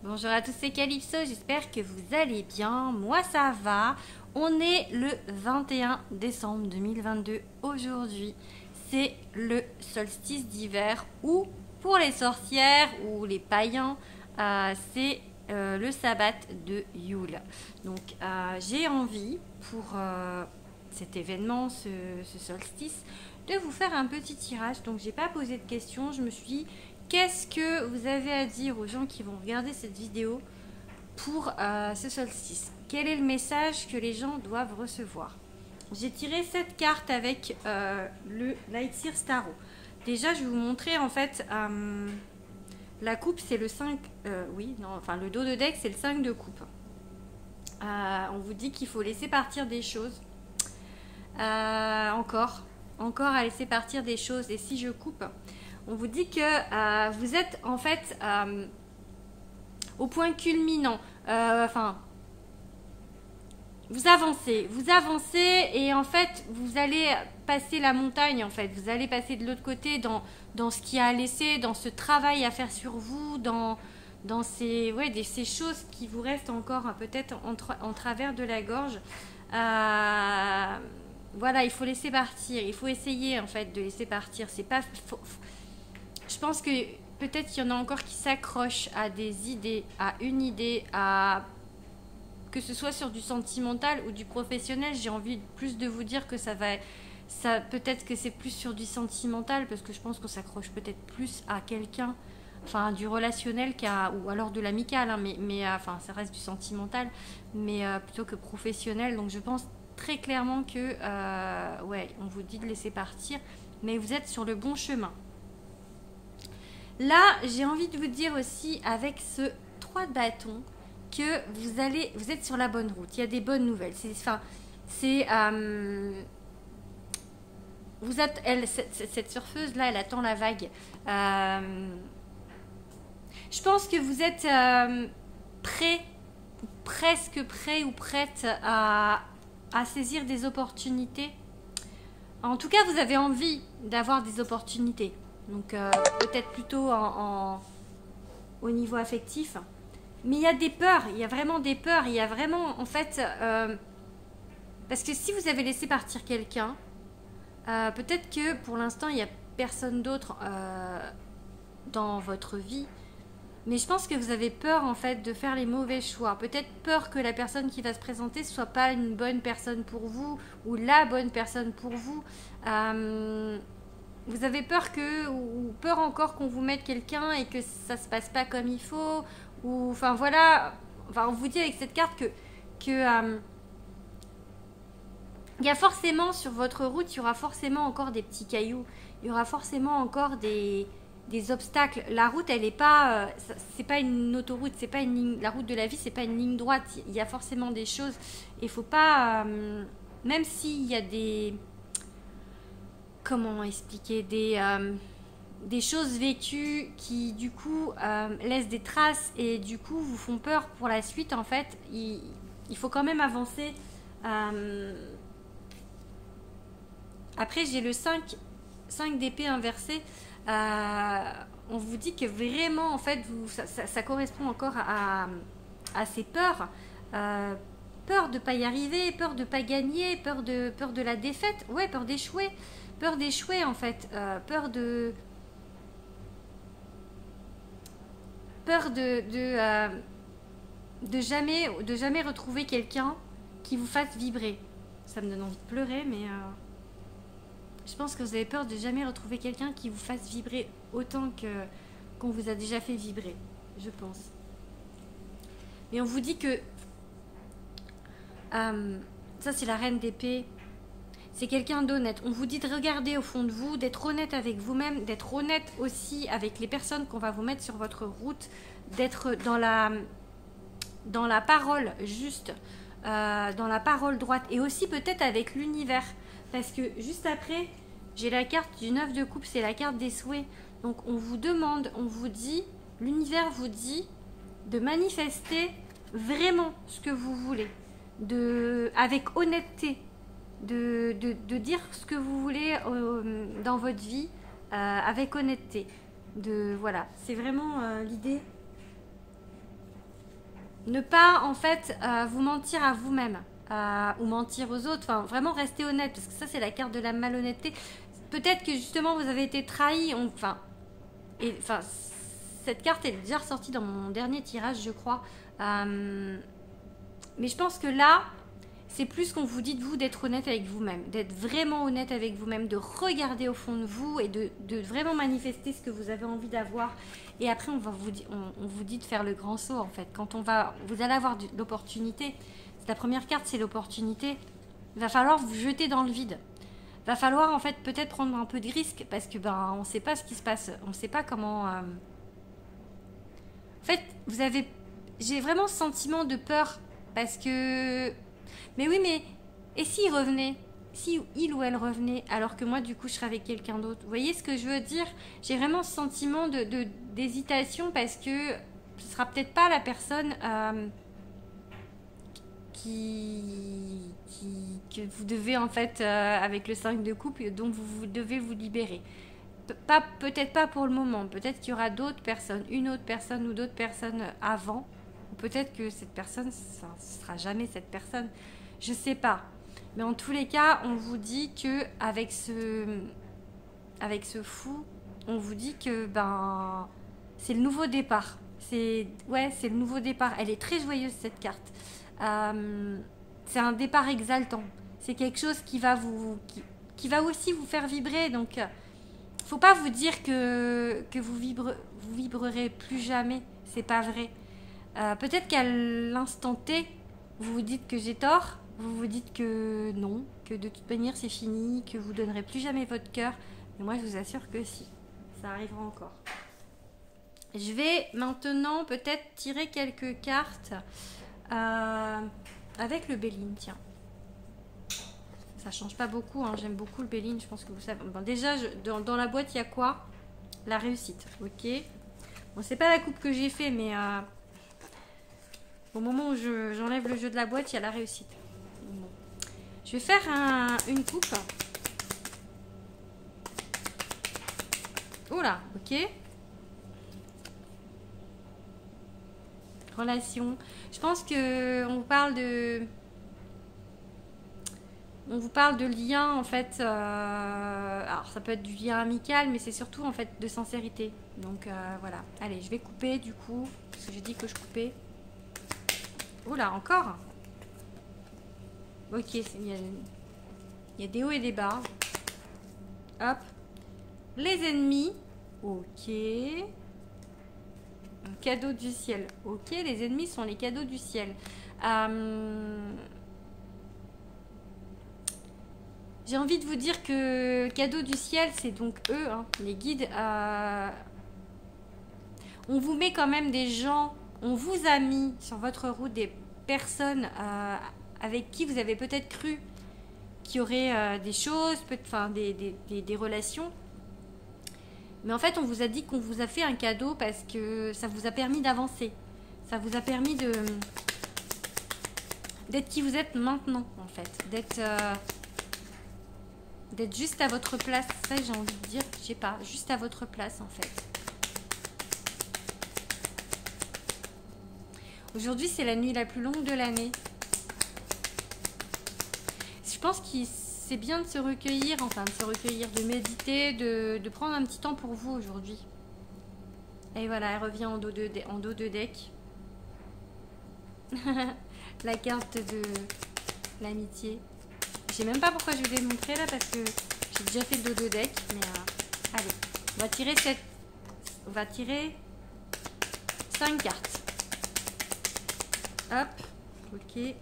Bonjour à tous, c'est Calypso, j'espère que vous allez bien. Moi ça va. On est le 21 décembre 2022. Aujourd'hui, c'est le solstice d'hiver ou pour les sorcières ou les païens, c'est le sabbat de Yule. Donc j'ai envie pour cet événement, ce solstice, de vous faire un petit tirage. Donc j'ai pas posé de questions, je me suis dit qu'est-ce que vous avez à dire aux gens qui vont regarder cette vidéo pour ce solstice? Quel est le message que les gens doivent recevoir? J'ai tiré cette carte avec le Lightseer Starro. Déjà, je vais vous montrer en fait la coupe, c'est le 5. Oui, non, enfin le dos de deck, c'est le 5 de coupe. On vous dit qu'il faut laisser partir des choses. Encore à laisser partir des choses. Et si je coupe, on vous dit que vous êtes en fait au point culminant. Enfin, vous avancez et en fait, vous allez passer la montagne en fait. Vous allez passer de l'autre côté dans ce qu'il y a à laisser, dans ce travail à faire sur vous, dans ces, ces choses qui vous restent encore peut-être en travers de la gorge. Voilà, il faut laisser partir. Il faut essayer en fait de laisser partir. C'est pas... Je pense que peut-être qu'il y en a encore qui s'accrochent à des idées, à une idée, que ce soit sur du sentimental ou du professionnel. J'ai envie plus de vous dire que peut-être que c'est plus sur du sentimental, parce que je pense qu'on s'accroche peut-être plus à quelqu'un, enfin du relationnel ou alors de l'amical, hein, mais enfin ça reste du sentimental, mais plutôt que professionnel. Donc je pense très clairement que on vous dit de laisser partir, mais vous êtes sur le bon chemin. Là, j'ai envie de vous dire aussi, avec ce 3 de bâton, que vous êtes sur la bonne route. Il y a des bonnes nouvelles. Cette surfeuse là, elle attend la vague. Je pense que vous êtes prêt, presque prêt ou prête à saisir des opportunités. En tout cas, vous avez envie d'avoir des opportunités. Donc peut-être plutôt au niveau affectif. Mais il y a des peurs, il y a vraiment des peurs. Il y a vraiment, en fait... parce que si vous avez laissé partir quelqu'un, peut-être que pour l'instant, il n'y a personne d'autre dans votre vie. Mais je pense que vous avez peur, en fait, de faire les mauvais choix. Peut-être peur que la personne qui va se présenter ne soit pas une bonne personne pour vous, ou la bonne personne pour vous. Vous avez peur ou peur encore qu'on vous mette quelqu'un et que ça se passe pas comme il faut, ou enfin voilà, enfin on vous dit avec cette carte que il y a forcément sur votre route, il y aura forcément encore des petits cailloux, il y aura forcément encore des obstacles. La route, elle est pas, c'est pas une autoroute, c'est pas une ligne, la route de la vie, c'est pas une ligne droite. Il y a forcément des choses. Il faut pas, même s'il y a comment expliquer, des choses vécues qui du coup laissent des traces et du coup vous font peur pour la suite. En fait, il faut quand même avancer. Après, j'ai le 5 d'épée inversé. On vous dit que vraiment, en fait, ça correspond encore à ces peurs. Peur de ne pas y arriver, peur de ne pas gagner, peur de la défaite. Ouais, peur d'échouer. Peur d'échouer, en fait. Peur de jamais retrouver quelqu'un qui vous fasse vibrer. Ça me donne envie de pleurer, mais je pense que vous avez peur de jamais retrouver quelqu'un qui vous fasse vibrer autant qu'on vous a déjà fait vibrer, je pense. Mais on vous dit que ça, c'est la reine d'épée. C'est quelqu'un d'honnête. On vous dit de regarder au fond de vous, d'être honnête avec vous-même, d'être honnête aussi avec les personnes qu'on va vous mettre sur votre route, d'être dans la parole juste, dans la parole droite, et aussi peut-être avec l'univers. Parce que juste après, j'ai la carte du 9 de coupe, c'est la carte des souhaits. Donc on vous demande, on vous dit, l'univers vous dit de manifester vraiment ce que vous voulez, avec honnêteté. De dire ce que vous voulez dans votre vie avec honnêteté. Voilà, c'est vraiment l'idée Ne pas en fait vous mentir à vous-même ou mentir aux autres. Enfin, vraiment rester honnête parce que ça c'est la carte de la malhonnêteté. Peut-être que justement vous avez été trahi. Enfin, cette carte elle est déjà ressortie dans mon dernier tirage, je crois. Mais je pense que là, c'est plus qu'on vous dit de vous d'être honnête avec vous-même, d'être vraiment honnête avec vous-même, de regarder au fond de vous et de vraiment manifester ce que vous avez envie d'avoir. Et après, on vous dit de faire le grand saut en fait. Quand vous allez avoir l'opportunité. La première carte, c'est l'opportunité. Il va falloir vous jeter dans le vide. Il va falloir en fait peut-être prendre un peu de risque parce que on ne sait pas ce qui se passe. On ne sait pas comment. En fait, j'ai vraiment ce sentiment de peur parce que. Mais oui, mais et s'il revenait, si il ou elle revenait, alors que moi du coup je serais avec quelqu'un d'autre. Vous voyez ce que je veux dire? J'ai vraiment ce sentiment d'hésitation parce que ce sera peut-être pas la personne. Que vous devez en fait avec le 5 de coupe dont vous devez vous libérer. Peut-être pas pour le moment, peut-être qu'il y aura d'autres personnes, une autre personne ou d'autres personnes avant, ou peut-être que cette personne ce sera jamais cette personne, je sais pas, mais en tous les cas on vous dit que avec ce fou on vous dit que c'est le nouveau départ, c'est le nouveau départ. Elle est très joyeuse cette carte. C'est un départ exaltant. C'est quelque chose qui va aussi vous faire vibrer. Donc, faut pas vous dire que vous vibrerez plus jamais. C'est pas vrai. Peut-être qu'à l'instant T, vous vous dites que j'ai tort. Vous vous dites que non, que de toute manière c'est fini, que vous donnerez plus jamais votre cœur. Mais moi, je vous assure que si. Ça arrivera encore. Je vais maintenant peut-être tirer quelques cartes. Avec le Béline, tiens. Ça change pas beaucoup, hein. J'aime beaucoup le Béline, je pense que vous savez. Bon, déjà, dans la boîte, il y a quoi? La réussite, ok. Bon, c'est pas la coupe que j'ai fait, mais au moment où j'enlève le jeu de la boîte, il y a la réussite. Bon. Je vais faire une coupe. Oula, ok. Relation. Je pense que on vous parle de lien en fait. Alors ça peut être du lien amical, mais c'est surtout en fait de sincérité. Donc voilà. Allez, je vais couper du coup parce que j'ai dit que je coupais. Oula, encore. Ok, il y a des hauts et des bas. Hop. Les ennemis. Ok. Cadeau du ciel. Ok, les ennemis sont les cadeaux du ciel. J'ai envie de vous dire que cadeau du ciel, c'est donc eux, hein, les guides. On vous met quand même des gens, on vous a mis sur votre route des personnes avec qui vous avez peut-être cru qu'il y aurait des choses, enfin des relations. Mais en fait, on vous a dit qu'on vous a fait un cadeau parce que ça vous a permis d'avancer. Ça vous a permis d'être qui vous êtes maintenant, en fait. D'être juste à votre place. Ça, j'ai envie de dire, je sais pas, juste à votre place, en fait. Aujourd'hui, c'est la nuit la plus longue de l'année. Je pense que c'est bien de se recueillir, de méditer, de prendre un petit temps pour vous aujourd'hui. Et voilà, elle revient en dos de deck. La carte de l'amitié. Je sais même pas pourquoi je vais montrer là parce que j'ai déjà fait le dos de deck. Mais allez, on va tirer 5 cartes. Hop, ok.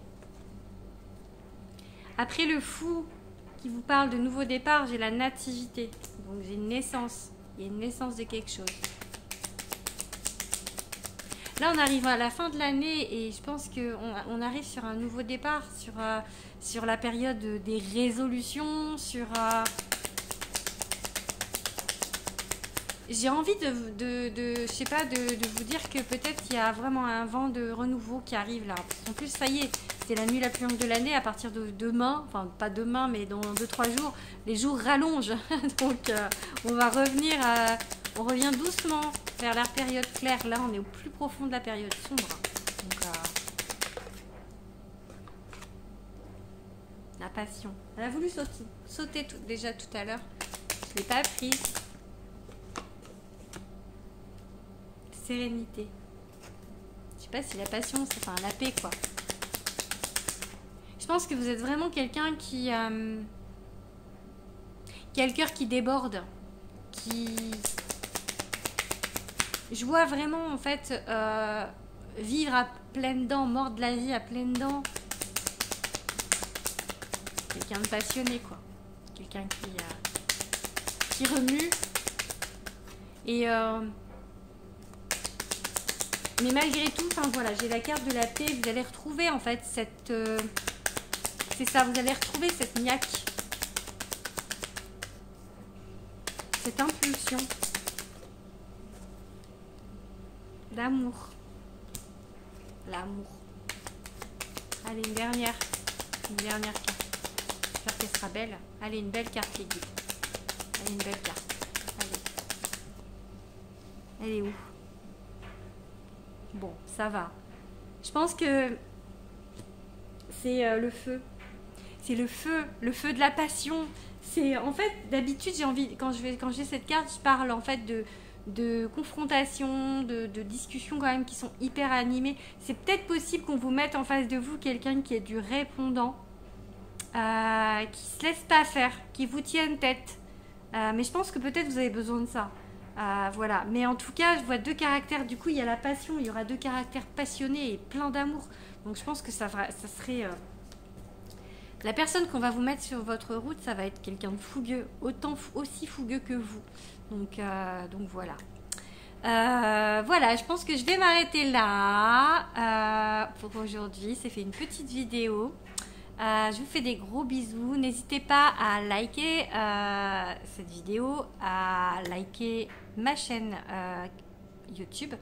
Après le fou qui vous parle de nouveau départ, j'ai la nativité. Donc j'ai une naissance. Il y a une naissance de quelque chose. Là, on arrive à la fin de l'année et je pense qu'on arrive sur un nouveau départ, sur la période des résolutions, J'ai envie je sais pas, de vous dire que peut-être il y a vraiment un vent de renouveau qui arrive là. En plus, ça y est, c'est la nuit la plus longue de l'année. À partir de demain, enfin pas demain, mais dans 2-3 jours, les jours rallongent. Donc, on revient doucement vers la période claire. Là, on est au plus profond de la période sombre. Donc, la passion. Elle a voulu sauter déjà tout à l'heure. Je ne l'ai pas prise. Sérénité. Je sais pas si la passion, c'est enfin la paix, quoi. Je pense que vous êtes vraiment quelqu'un qui a le cœur qui déborde. Je vois vraiment, en fait, vivre à pleines dents, mordre la vie à pleines dents. Quelqu'un de passionné, quoi. Quelqu'un qui remue. Et... mais malgré tout, enfin voilà, j'ai la carte de la paix. Vous allez retrouver en fait cette... c'est ça, vous allez retrouver cette niaque. Cette impulsion. D'amour. L'amour. Allez, une dernière. Une dernière carte. J'espère qu'elle sera belle. Allez, une belle carte, les guides. Allez, une belle carte. Allez. Elle est où ? Bon, ça va. Je pense que c'est le feu. C'est le feu de la passion. C'est en fait, d'habitude, j'ai envie, quand j'ai cette carte, je parle en fait de confrontation, de discussions quand même qui sont hyper animées. C'est peut-être possible qu'on vous mette en face de vous quelqu'un qui est du répondant, qui se laisse pas faire, qui vous tienne tête. Mais je pense que peut-être vous avez besoin de ça. Voilà, mais en tout cas, je vois deux caractères. Du coup, il y a la passion, il y aura deux caractères passionnés et plein d'amour. Donc, je pense que ça serait la personne qu'on va vous mettre sur votre route. Ça va être quelqu'un de fougueux, aussi fougueux que vous. Donc voilà. Voilà, je pense que je vais m'arrêter là pour aujourd'hui. C'est fait une petite vidéo. Je vous fais des gros bisous. N'hésitez pas à liker cette vidéo, à liker ma chaîne YouTube. Un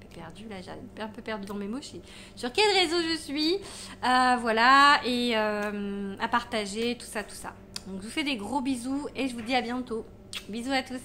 peu perdu là, j'ai un peu perdu dans mes mots. Sur quel réseau je suis, voilà, et à partager tout ça. Donc je vous fais des gros bisous et je vous dis à bientôt. Bisous à tous.